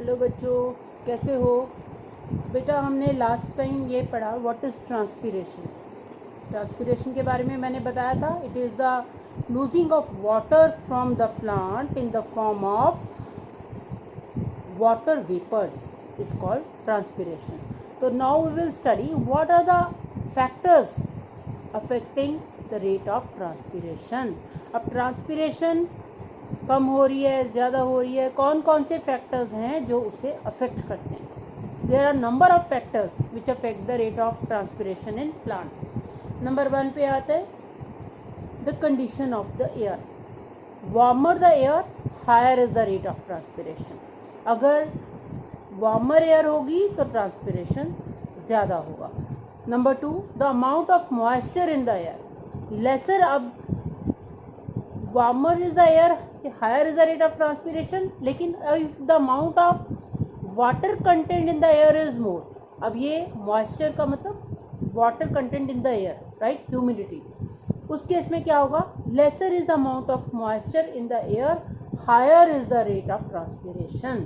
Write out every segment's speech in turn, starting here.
Hello बच्चों, कैसे हो बेटा। हमने लास्ट टाइम ये पढ़ा व्हाट इज़ ट्रांसपीरेशन। ट्रांसपीरेशन के बारे में मैंने बताया था, it is the losing of water from the plant in the form of water vapors is called transpiration. So now we will study what are the factors affecting the rate of transpiration. अब transpiration कम हो रही है, ज़्यादा हो रही है, कौन कौन से फैक्टर्स हैं जो उसे अफेक्ट करते हैं। There are number of factors which affect the rate of transpiration in plants. Number 1 पे आता है the condition of the air. Warmer the air, higher is the rate of transpiration. अगर वार्मर एयर होगी तो transpiration ज़्यादा होगा। Number 2 the amount of moisture in the air lesser. अब warmer is the air, higher is the rate of transpiration, लेकिन if the amount of water content in the air is more. अब ये moisture का मतलब water content in the air, right, humidity. उस case में क्या होगा, lesser is the amount of moisture in the air, higher is the rate of transpiration.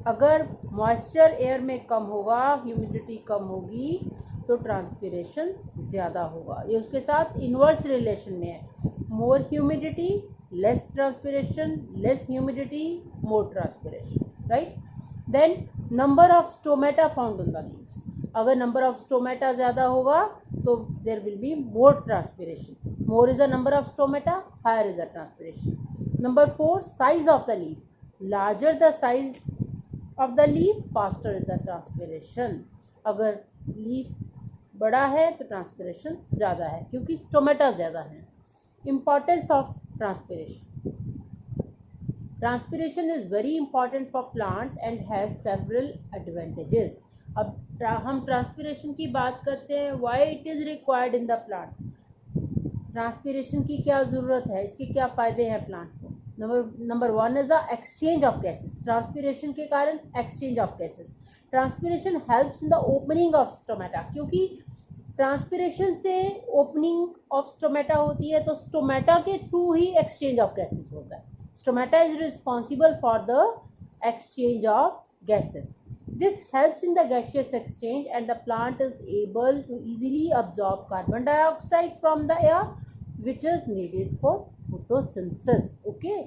अगर moisture air में कम होगा, ह्यूमिडिटी कम होगी, तो ट्रांसपिरेशन ज़्यादा होगा। ये उसके साथ इन्वर्स रिलेशन में है। More humidity less transpiration, less humidity more transpiration, right. Then number of stomata found on the leaves. अगर नंबर ऑफ स्टोमेटा ज़्यादा होगा तो there will be more transpiration. More is the number of stomata, higher is the transpiration. Number 4 size of the leaf. Larger the size of the leaf, faster is the transpiration. अगर leaf बड़ा है तो transpiration ज़्यादा है क्योंकि stomata ज़्यादा है। Importance of transpiration. Transpiration is very important for plant and has several advantages. अब हम ट्रांसपिरेशन की बात करते हैं, why it is required in the plant. Transpiration की क्या ज़रूरत है, इसके क्या फ़ायदे हैं प्लांट को। Number 1 is the exchange of gases. Transpiration के कारण exchange of gases. Transpiration helps in the opening of stomata, क्योंकि ट्रांसपिरेशन से ओपनिंग ऑफ स्टोमेटा होती है तो स्टोमेटा के through he exchange of gases होता है। Stomata is responsible for the exchange of gases. This helps in the gaseous exchange and the plant is able to easily absorb carbon dioxide from the air which is needed for photosynthesis. Okay,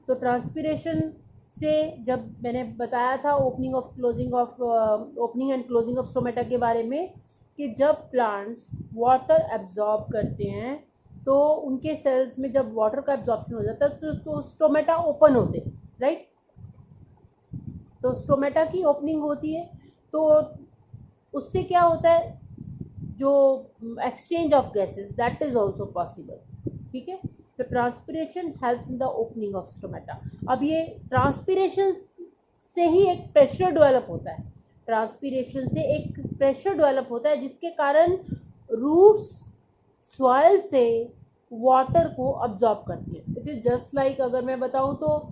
तो transpiration से जब मैंने बताया था opening and closing of stomata के बारे में कि जब प्लांट्स वाटर एब्जॉर्ब करते हैं तो उनके सेल्स में जब वाटर का एब्जॉर्प्शन हो जाता है तो स्टोमेटा ओपन होते हैं, राइट। तो स्टोमेटा की ओपनिंग होती है तो उससे क्या होता है, जो exchange of gases that is also possible. ठीक है, तो transpiration helps in the opening of stomata. अब ये ट्रांसपिरेशन से ही एक प्रेशर डेवलप होता है। ट्रांसपिरेशन से एक प्रेशर डेवलप होता है जिसके कारण रूट्स सॉइल से वाटर को अब्जॉर्ब करती है। इट इज़ जस्ट लाइक, अगर मैं बताऊं तो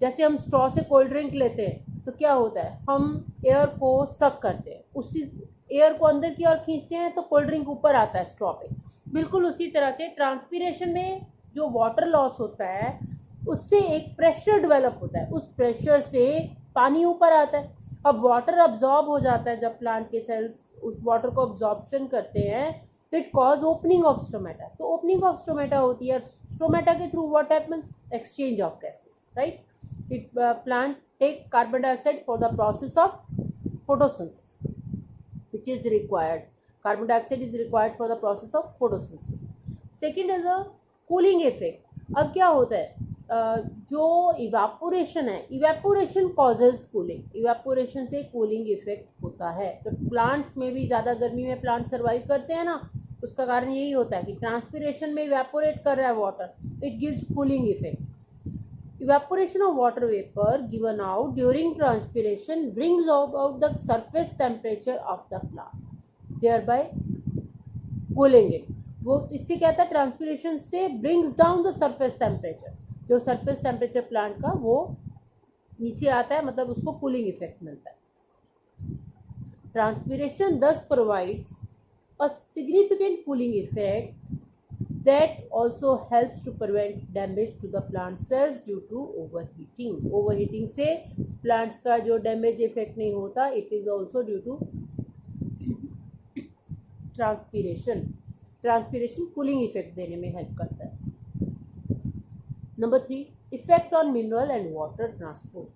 जैसे हम स्ट्रॉ से कोल्ड ड्रिंक लेते हैं तो क्या होता है, हम एयर को सक करते हैं, उसी एयर को अंदर की ओर खींचते हैं तो कोल्ड ड्रिंक ऊपर आता है स्ट्रॉ पे। बिल्कुल उसी तरह से ट्रांसपिरेशन में जो वाटर लॉस होता है उससे एक प्रेशर डेवलप होता है, उस प्रेशर से पानी ऊपर आता है। अब वाटर अब्जॉर्ब हो जाता है, जब प्लांट के सेल्स उस वाटर को अब्जॉर्प्शन करते हैं तो it cause opening of stomata. तो ओपनिंग ऑफ स्टोमेटा होती है, स्टोमेटा के through what happens, exchange of gases, right. It plant take carbon dioxide for the process of photosynthesis, which is required. Carbon dioxide is required for the process of photosynthesis. Second is a cooling effect. अब क्या होता है, जो evaporation है, evaporation causes cooling. Evaporation से cooling effect होता है। तो प्लांट्स में भी ज़्यादा गर्मी में प्लांट सर्वाइव करते हैं ना, उसका कारण यही होता है कि ट्रांसपिरेशन में इवेपोरेट कर रहा है water, it gives cooling effect. Evaporation of water vapor given out during transpiration brings about the surface temperature of the plant, thereby cooling it. वो इससे क्या था, ट्रांसपिरेशन से brings down the surface temperature, जो surface temperature plant का वो नीचे आता है, मतलब उसको cooling effect मिलता है। Transpiration thus provides a significant cooling effect that also helps to prevent damage to the plant cells due to overheating. Overheating से प्लांट्स का जो डैमेज इफेक्ट नहीं होता, it is also due to transpiration. Transpiration cooling effect देने में help करता है। Number 3, effect on mineral and water transport.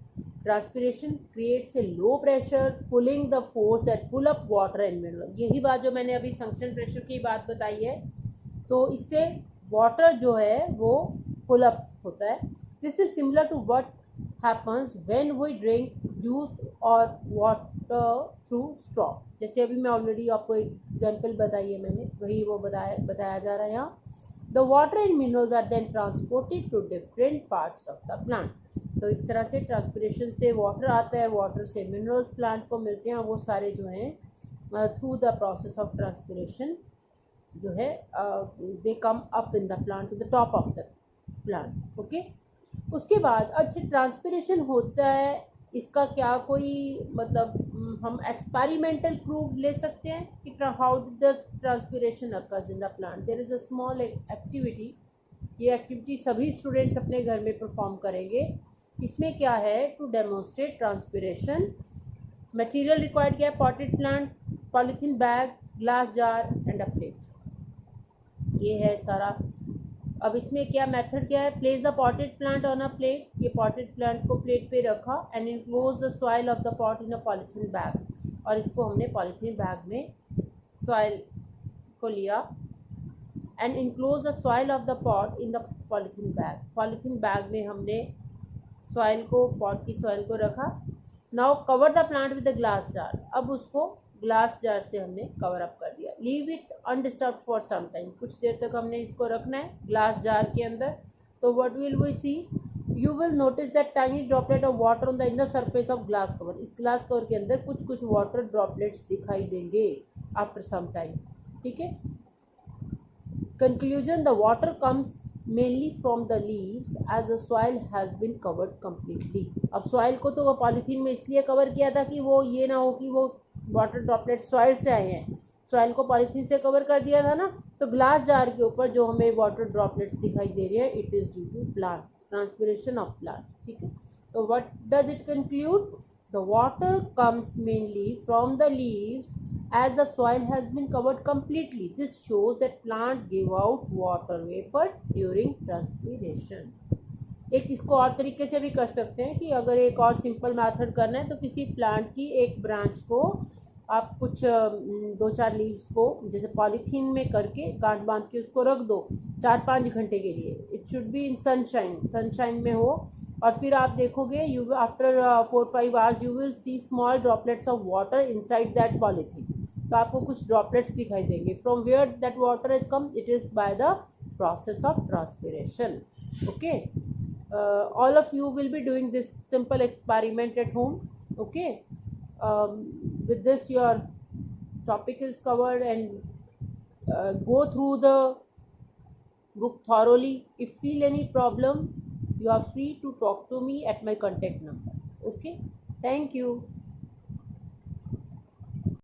Transpiration creates a low pressure pulling the force that pull up water and mineral. यही बात जो मैंने अभी suction pressure की बात बताई है, तो इससे वाटर जो है वो पुल अप होता है। This is similar to what happens when we drink juice और वाटर थ्रू स्ट्रॉ। जैसे अभी मैं ऑलरेडी आपको एक एग्जाम्पल बताई है मैंने, वही वो बताया जा रहा है यहाँ। The water and minerals are then transported to different parts of the plant. तो इस तरह से ट्रांसपिरेशन से वाटर आता है, वाटर से मिनरल्स प्लांट को मिलते हैं, वो सारे जो हैं through the process of transpiration जो है they come up in the plant to the top of the plant. Okay, उसके बाद अच्छा ट्रांसपिरेशन होता है, इसका क्या कोई मतलब हम एक्सपेरिमेंटल प्रूफ ले सकते हैं कि how does transpiration occurs in the plant. There is a small activity, ये एक्टिविटी सभी स्टूडेंट्स अपने घर में परफॉर्म करेंगे। इसमें क्या है, to demonstrate transpiration material required क्या है, potted plant, polythene bag, glass jar and a plate. ये है सारा। अब इसमें क्या मेथड क्या है, place the potted plant on a plate, ये पॉटेड प्लांट को प्लेट पे रखा and enclose the soil of the pot in a polythene bag, और इसको हमने पॉलीथीन बैग में सॉइल को लिया and enclose the soil of the pot in the polythene bag. Polythene bag में हमने सॉइल को, पॉट की सॉइल को रखा। Now cover the plant with the glass jar, अब उसको ग्लास जार से हमने कवर अप कर दिया। Leave it undisturb for some time, कुछ देर तक हमने इसको रखना है ग्लास जार के अंदर। तो what will we see, you will notice that tiny droplet of water on the inner surface of glass cover. इस ग्लास कवर के अंदर कुछ कुछ वाटर ड्रॉपलेट्स दिखाई देंगे आफ्टर सम टाइम। ठीक है, conclusion, the water comes mainly from the leaves as the soil has been covered completely. अब सॉइल को तो वो पॉलीथीन में इसलिए कवर किया था कि वो ये ना हो कि वो वाटर ड्रॉपलेट सॉइल से आए हैं, सॉइल को पॉलीथीन से कवर कर दिया था ना। तो ग्लास जार के ऊपर जो हमें वाटर ड्रॉपलेट्स दिखाई दे रही है, it is due to plant, transpiration of plant. ठीक है, तो what does it conclude, the water comes mainly from the leaves as the soil has been covered completely. This shows that plant give out water vapor during transpiration. एक इसको और तरीके से भी कर सकते हैं कि अगर एक और सिंपल मेथड करना है तो किसी प्लांट की एक ब्रांच को आप कुछ 2-4 लीव्स को जैसे पॉलीथीन में करके गांठ बांध के उसको रख दो 4-5 घंटे के लिए। It should be in sunshine में हो, और फिर आप देखोगे you after 4-5 hours you will see small droplets of water inside that polythene. तो आपको कुछ ड्रॉपलेट्स दिखाई देंगे। From where that water is come, it is by the process of transpiration. Okay, all of you will be doing this simple experiment at home. Okay, with this your topic is covered, and go through the book thoroughly. If feel any problem, you are free to talk to me at my contact number. Okay, thank you.